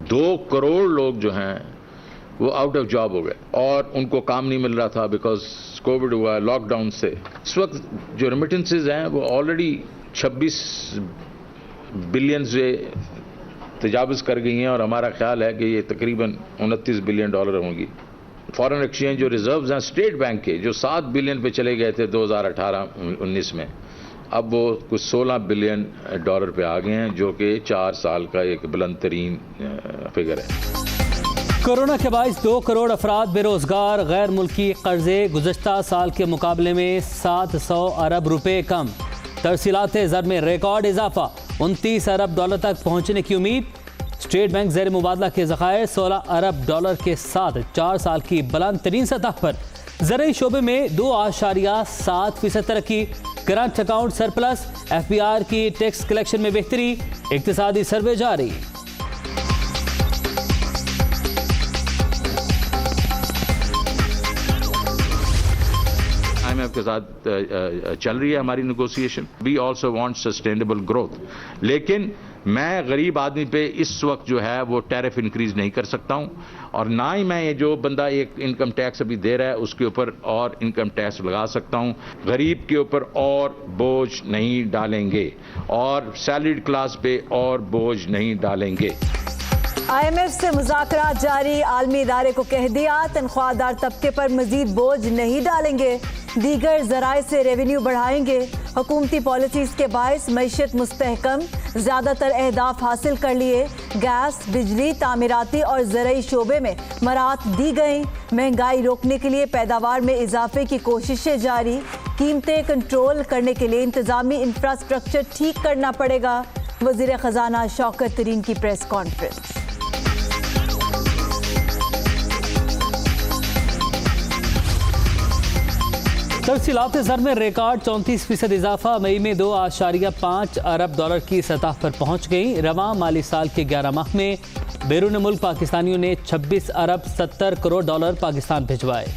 2 करोड़ लोग जो हैं वो आउट ऑफ जॉब हो गए और उनको काम नहीं मिल रहा था बिकॉज कोविड हुआ, लॉकडाउन से। इस वक्त जो रेमिटेंसेज हैं वो ऑलरेडी 26 बिलियन से तजावुज कर गई हैं और हमारा ख्याल है कि ये तकरीबन $29 बिलियन होंगी। फॉरेन एक्सचेंज जो रिजर्व्स हैं स्टेट बैंक के, जो 7 बिलियन पे चले गए थे 2018-19 में, अब वो कुछ $16 बिलियन पे आ गए हैं, जो कि 4 साल का एक बुलंद तरीन फिगर है। कोरोना के बायस 2 करोड़ अफराद बेरोजगार, गैर मुल्की कर्जे गुज़श्ता साल के मुकाबले में 700 अरब रुपए कम। तरसीलात ज़र में रिकॉर्ड इजाफा, $29 अरब तक पहुंचने की उम्मीद। स्टेट बैंक ज़ेर मुबादला के ज़खायर $16 अरब के साथ 4 साल की बुलंद तरीन सतह पर। ज़राई शोबे में 2.7% तरक्की। करंट अकाउंट सरप्लस, FBR की टैक्स कलेक्शन में बेहतरी। इक्तिसादी सर्वे जारी। IMF के साथ चल रही है हमारी negotiation. We also want sustainable growth, लेकिन मैं गरीब आदमी पे इस वक्त जो है वो टैरिफ इंक्रीज नहीं कर सकता हूं, और ना ही मैं ये जो बंदा एक इनकम टैक्स अभी दे रहा है उसके ऊपर और इनकम टैक्स लगा सकता हूं। गरीब के ऊपर और बोझ नहीं डालेंगे और सैलरीड क्लास पे और बोझ नहीं डालेंगे। IMF से मुज़ाकरात जारी, आलमी इदारे को कह दिया तनख्वाहदार तबके पर मजीद बोझ नहीं डालेंगे, दीगर ज़राए से रेवेन्यू बढ़ाएंगे। हुकूमती पॉलिसीज़ के बायस मईशत मुस्तहकम, ज़्यादातर अहदाफ हासिल कर लिए। गैस, बिजली, तामीराती और ज़राई शोबे में मराहत दी गई। महंगाई रोकने के लिए पैदावार में इजाफे की कोशिशें जारी। कीमतें कंट्रोल करने के लिए इंतज़ामी इंफ्रास्ट्रक्चर ठीक करना पड़ेगा। वज़ीर ख़जाना शौकत तरीन की प्रेस कॉन्फ्रेंस। तरसीलात ज़र में रिकॉर्ड 34% इजाफा, मई में $2.5 अरब की सतह पर पहुंच गई। रवां माली साल के 11 माह में बैरून मुल्क पाकिस्तानियों ने $26 अरब 70 करोड़ पाकिस्तान भिजवाए।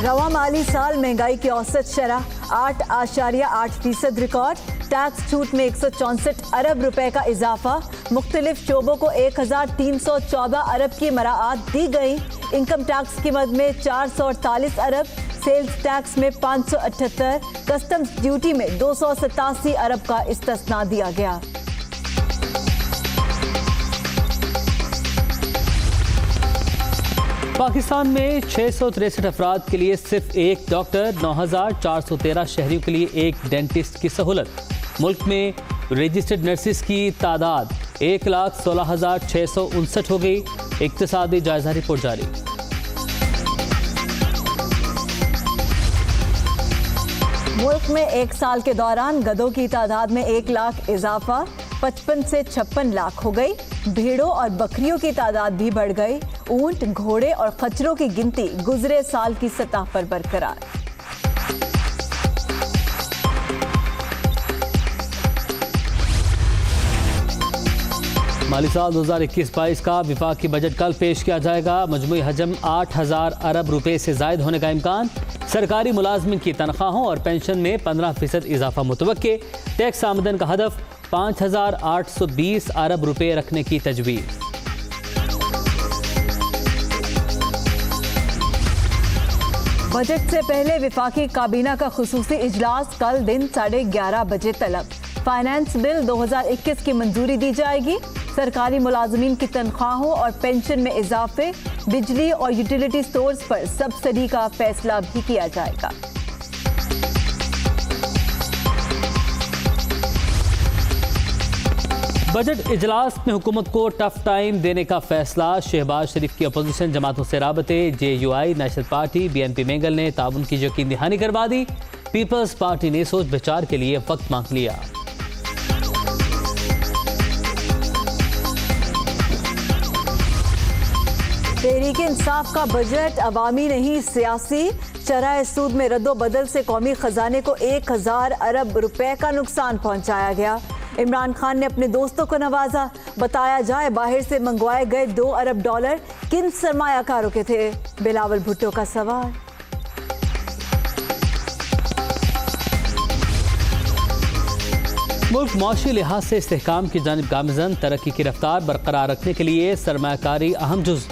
रवां माली साल महंगाई की औसत शरह 8.8% रिकॉर्ड। टैक्स छूट में 164 अरब रुपए का इजाफा। मुख्तलिफ शोबों को 1314 अरब की मराआत दी गई। इनकम टैक्स की मद में 448 अरब, सेल्स टैक्स में 578, कस्टम्स ड्यूटी में 287 अरब का इस्तिस्ना दिया गया। पाकिस्तान में 663 अफराद के लिए सिर्फ एक डॉक्टर, 9413 शहरियों के लिए एक डेंटिस्ट की सहूलत। मुल्क में रजिस्टर्ड नर्सिस की तादाद 1,16,659 हो गई। इक्तिसादी जायजा रिपोर्ट जारी। मुल्क में एक साल के दौरान गधों की तादाद में 1 लाख इजाफा, 55 से 56 लाख हो गई। भेड़ों और बकरियों की तादाद भी बढ़ गई। ऊंट, घोड़े और खच्चरों की गिनती गुजरे साल की सतह पर बरकरार। माली साल 2021-22 का विफाकी बजट कल पेश किया जाएगा। मजमूई हजम 8000 अरब रुपए से जायद होने का इम्कान। सरकारी मुलाजमिन की तनख्वाहों और पेंशन में 15% इजाफा मुतवक्के। टैक्स आमदन का हदफ 5820 अरब रुपए रखने की तजवीज़। बजट से पहले विफाकी काबीना का खुसूसी इजलास कल दिन 11:30 बजे तलब। फाइनेंस बिल 2021 की मंजूरी दी जाएगी। सरकारी मुलाजमीन की तनख्वाहों और पेंशन में इजाफे, बिजली और यूटिलिटी स्टोर्स पर सब्सिडी का फैसला भी किया जाएगा। बजट इजलास में हुकूमत को टफ टाइम देने का फैसला। शहबाज शरीफ की अपोजिशन जमातों से राबते। JUI, national party, BNP Mengal ने ताउन की यकीन दहानी करवा दी। पीपल्स पार्टी ने सोच विचार के लिए वक्त मांग लिया। तहरीक इंसाफ का बजट अवामी नहीं सियासी। शरह सूद में रद्दोबदल से कौमी खजाने को 1000 अरब रुपए का नुकसान पहुंचाया गया। इमरान खान ने अपने दोस्तों को नवाजा। बताया जाए बाहर से मंगवाए गए $2 अरब किन सरमायाकारों के थे? बिलावल भुट्टो का सवाल। मुल्क मौशी लिहाज से इस्तेहकाम की जानिब गामज़न, तरक्की की रफ्तार बरकरार रखने के लिए सरमायाकारी अहम जुज़।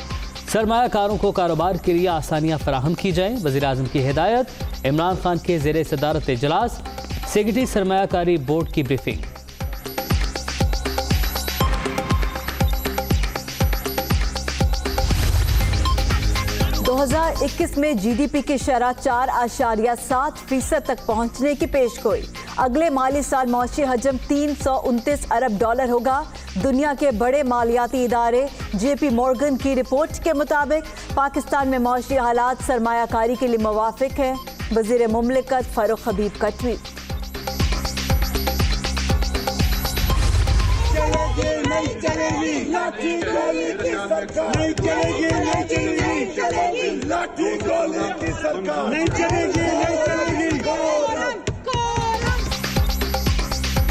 सरमायाकारों को कारोबार के लिए आसानियाँ फराहम की जाएँ। वज़ीर-ए-आज़म की हिदायत। इमरान खान के ज़ेरे सदारत इजलास। सेक्रेटरी सरमायाकारी बोर्ड की ब्रीफिंग। 2021 में जीडीपी की शरह 4.7% तक पहुंचने की पेशगोई। अगले माली साल मौशी हजम 329 अरब डॉलर होगा। दुनिया के बड़े मालियाती इदारे जेपी मॉर्गन की रिपोर्ट के मुताबिक पाकिस्तान में मौशी हालात सरमायाकारी के लिए मुवाफिक है। वज़ीर मुमलिकत फारूक हबीब का ट्वीट।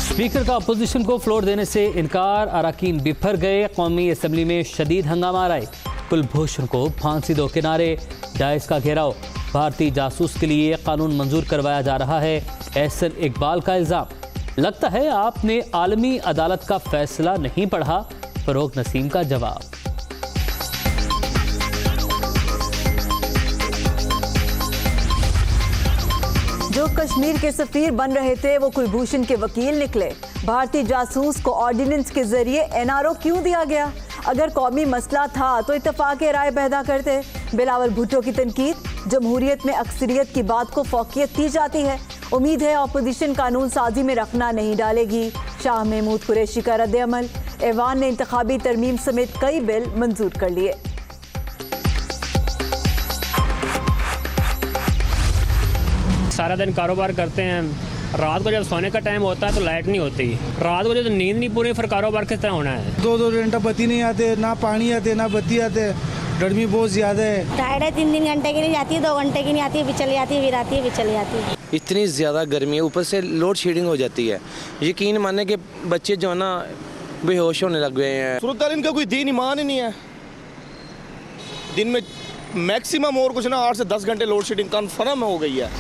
स्पीकर का अपोजिशन को फ्लोर देने से इनकार। अराकीन बिफर गए। कौमी असम्बली में शदीद हंगामा आए। कुलभूषण को फांसी दो किनारे। डाइस का घेराव। भारतीय जासूस के लिए कानून मंजूर करवाया जा रहा है। एहसन इकबाल का इल्जाम। लगता है आपने आलमी अदालत का फैसला नहीं पढ़ा। फरोग नसीम का जवाब। जो कश्मीर के सफीर बन रहे थे वो कुलभूषण के वकील निकले। भारतीय जासूस को ऑर्डिनेंस के जरिए एनआरओ क्यों दिया गया? अगर कौमी मसला था तो इत्तफाक राय पैदा करते। बिलावल भुट्टो की तनकीद। जमहूरियत में अक्सरियत की बात को फौकियत दी जाती है। उम्मीद है अपोजिशन कानून साजी में रखना नहीं डालेगी। शाह महमूद कुरैशी का रद्द अमल। ऐवान ने इंतखाबी तरमीम समेत कई बिल मंजूर कर लिए। सारा दिन कारोबार करते हैं। रात को जब सोने का टाइम होता है तो लाइट नहीं होती। रात को जब नींद नहीं पूरी फिर कारोबार किस तरह होना है? 2-2 घंटा बत्ती नहीं आते, ना पानी आते, ना बत्ती आते। गर्मी बहुत ज्यादा है। टाइड है, 3 घंटे की नहीं जाती है, 2 घंटे की नहीं आती है, भी चली जाती है, फिर आती है, भी चली जाती है। इतनी ज़्यादा गर्मी है, ऊपर से लोड शेडिंग हो जाती है। यकीन माने कि बच्चे जो है ना बेहोश होने लग गए हैं। सूरत इनका कोई दीन ईमान ही नहीं है। दिन में मैक्सिमम और कुछ ना 8 से 10 घंटे लोड शेडिंग कन्फर्म हो गई है।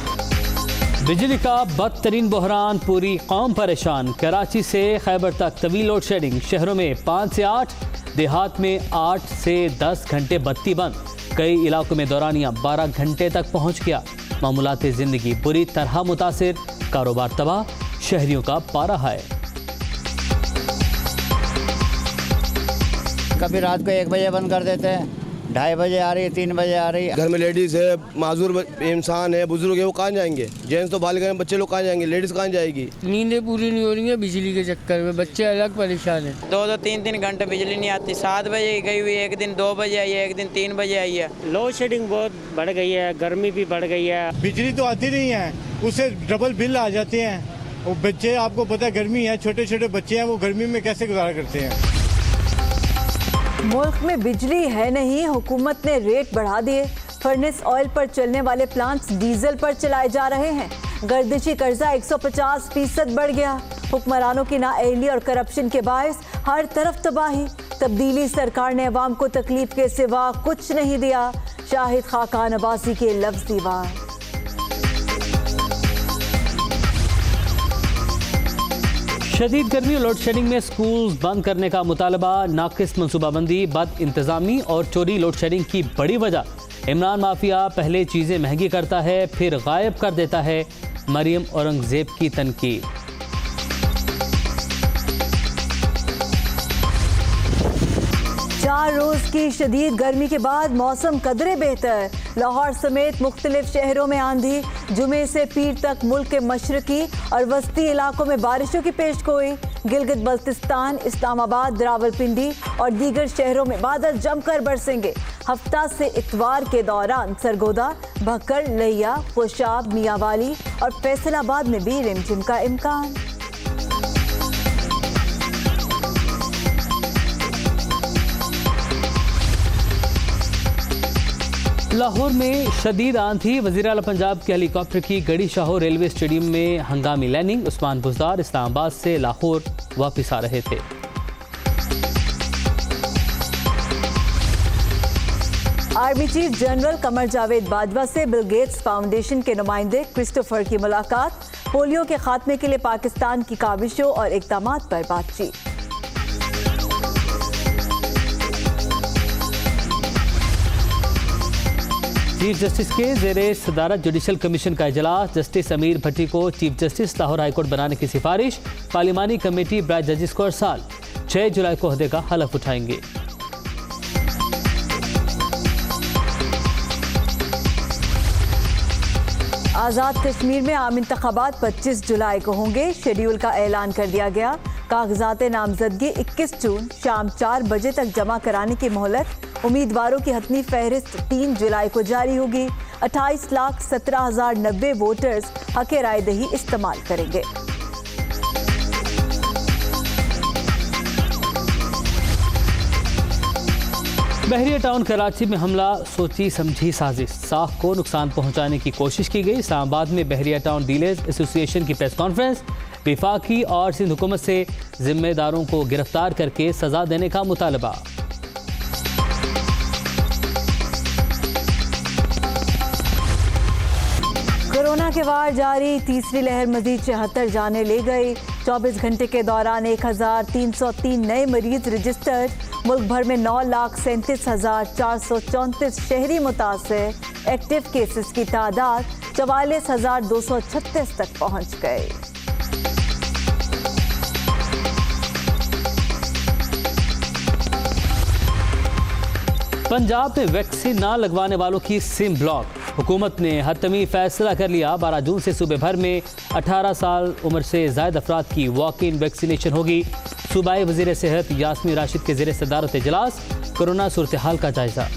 बिजली का बदतरीन बहरान। पूरी कौम परेशान। कराची से खैबर तक तवील लोड शेडिंग। शहरों में 5 से 8, देहात में 8 से 10 घंटे बत्ती बंद। कई इलाकों में दौरानिया 12 घंटे तक पहुंच गया। मामूलात जिंदगी बुरी तरह मुतासिर। कारोबार तबाह। शहरियों का पारा है। कभी रात को 1 बजे बंद कर देते हैं, 2:30 बजे आ रही है, 3 बजे आ रही है। घर में लेडीज है, माजूर इंसान है, बुजुर्ग है, वो कहाँ जाएंगे? जेंट्स तो बालिका हैं, बच्चे लोग कहाँ जाएंगे? लेडीज कहाँ जाएगी? नींदें पूरी नहीं हो रही है बिजली के चक्कर में। बच्चे अलग परेशान हैं। 2-2, 3-3 घंटे बिजली नहीं आती। 7 बजे गई हुई, एक दिन 2 बजे आई है, एक दिन 3 बजे आई है। लोड शेडिंग बहुत बढ़ गई है, गर्मी भी बढ़ गई है। बिजली तो आती नहीं है, उससे डबल बिल आ जाते हैं। वो बच्चे, आपको पता है गर्मी है, छोटे छोटे बच्चे हैं, वो गर्मी में कैसे गुजारा करते हैं? मुल्क में बिजली है नहीं, हुकूमत ने रेट बढ़ा दिए। फर्नेस ऑयल पर चलने वाले प्लांट्स डीजल पर चलाए जा रहे हैं। गर्दिशी कर्जा 150% बढ़ गया। हुक्मरानों की नाअहली और करप्शन के बायस हर तरफ तबाही। तब्दीली सरकार ने अवाम को तकलीफ के सिवा कुछ नहीं दिया। शाहिद खाकान अब्बासी के लफ्ज़ी वार। शदीद गर्मी और लोड शेडिंग में स्कूल बंद करने का मुतालबा। नाकिस मनसूबाबंदी, बद इंतजामी और चोरी लोड शेडिंग की बड़ी वजह। इमरान माफिया पहले चीज़ें महंगी करता है फिर गायब कर देता है। मरियम औरंगजेब की तनकीद। चार रोज की शदीद गर्मी के बाद मौसम कदरे बेहतर। लाहौर समेत मुख्तलिफ शहरों में आंधी। जुमे से पीर तक मुल्क के मशरकी और वस्ती इलाकों में बारिशों की पेशगोई। गिलगित बल्तिस्तान, इस्लामाबाद, रावलपिंडी और दीगर शहरों में बादल जमकर बरसेंगे। हफ्ता से इतवार के दौरान सरगोदा, भक्कर, लिया, पोशाब, मियावाली और फैसलाबाद में भी रिमझिम का इम्कान। लाहौर में शदीद आंधी। वज़ीर आला पंजाब के हेलीकॉप्टर की गड़ी शाहो रेलवे स्टेडियम में हंगामी लैंडिंग। उस्मान बुज़दार इस्लामाबाद से लाहौर वापस आ रहे थे। Army chief general Qamar Javed Bajwa से बिल गेट्स फाउंडेशन के नुमाइंदे क्रिस्टोफर की मुलाकात। पोलियो के खात्मे के लिए पाकिस्तान की काविशों और इक़दामात पर बातचीत। चीफ जस्टिस के ज़ेरे सदारत जुडिशल कमीशन का इजलास। जस्टिस अमीर भट्टी को चीफ जस्टिस लाहौर हाईकोर्ट बनाने की सिफारिश। पार्लिमानी कमेटी ब्राइट जजेस को अरसाल। 6 जुलाई को ओहदे का हलफ उठाएंगे। आज़ाद कश्मीर में आम इंतखाबात 25 जुलाई को होंगे। शेड्यूल का ऐलान कर दिया गया। कागजात नामजदगी 21 जून शाम 4 बजे तक जमा कराने की मोहलत। उम्मीदवारों की हतमी फहरिस्त 3 जुलाई को जारी होगी। 28,17,090 वोटर्स हक़ राय दही इस्तेमाल करेंगे। बहरिया टाउन कराची में हमला सोची समझी साजिश। साख को नुकसान पहुंचाने की कोशिश की गई। इस्लामाबाद में बहरिया टाउन डीलर्स एसोसिएशन की प्रेस कॉन्फ्रेंस। विफाकी और सिंध हुकूमत से जिम्मेदारों को गिरफ्तार करके सजा देने का मुतालबा। कोरोना के वार जारी। तीसरी लहर मजीद 74 जाने ले गई। 24 घंटे के दौरान 1,303 नए मरीज रजिस्टर्ड। मुल्क भर में 9,37,434 शहरी मुतासर। एक्टिव केसेस की तादाद 44,236 तक पहुंच गए। पंजाब में वैक्सीन ना लगवाने वालों की सिम ब्लॉक। हुकूमत ने हतमी फैसला कर लिया। 12 जून से सूबे भर में 18 साल उम्र से ज़ायद अफराद की वॉक इन वैक्सीनेशन होगी। सूबाई वज़ीर सेहत यास्मीन राशिद के ज़ेरे सदारत इजलास। कोरोना सूरत हाल का जायजा।